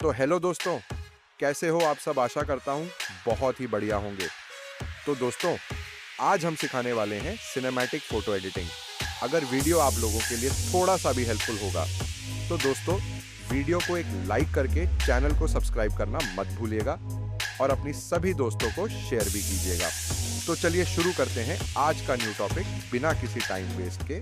तो हेलो दोस्तों, कैसे हो आप सब। आशा करता हूँ बहुत ही बढ़िया होंगे। तो दोस्तों, आज हम सिखाने वाले हैं सिनेमैटिक फोटो एडिटिंग। अगर वीडियो आप लोगों के लिए थोड़ा सा भी हेल्पफुल होगा तो दोस्तों, वीडियो को एक लाइक करके चैनल को सब्सक्राइब करना मत भूलिएगा और अपनी सभी दोस्तों को शेयर भी कीजिएगा। तो चलिए शुरू करते हैं आज का न्यू टॉपिक बिना किसी टाइम वेस्ट के।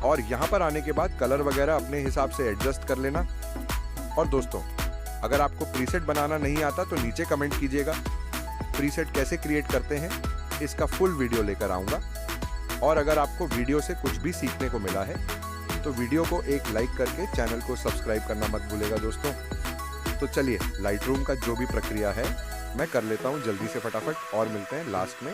और यहाँ पर आने के बाद कलर वगैरह अपने हिसाब से एडजस्ट कर लेना। और दोस्तों, अगर आपको प्रीसेट बनाना नहीं आता तो नीचे कमेंट कीजिएगा। प्रीसेट कैसे क्रिएट करते हैं इसका फुल वीडियो लेकर आऊँगा। और अगर आपको वीडियो से कुछ भी सीखने को मिला है तो वीडियो को एक लाइक करके चैनल को सब्सक्राइब करना मत भूलिएगा दोस्तों। तो चलिए, लाइटरूम का जो भी प्रक्रिया है मैं कर लेता हूँ जल्दी से फटाफट, और मिलते हैं लास्ट में।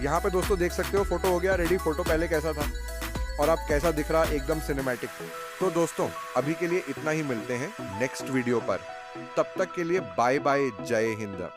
यहाँ पे दोस्तों देख सकते हो फोटो हो गया रेडी। फोटो पहले कैसा था और अब कैसा दिख रहा, एकदम सिनेमैटिक। तो दोस्तों, अभी के लिए इतना ही, मिलते हैं नेक्स्ट वीडियो पर। तब तक के लिए बाय बाय, जय हिंद।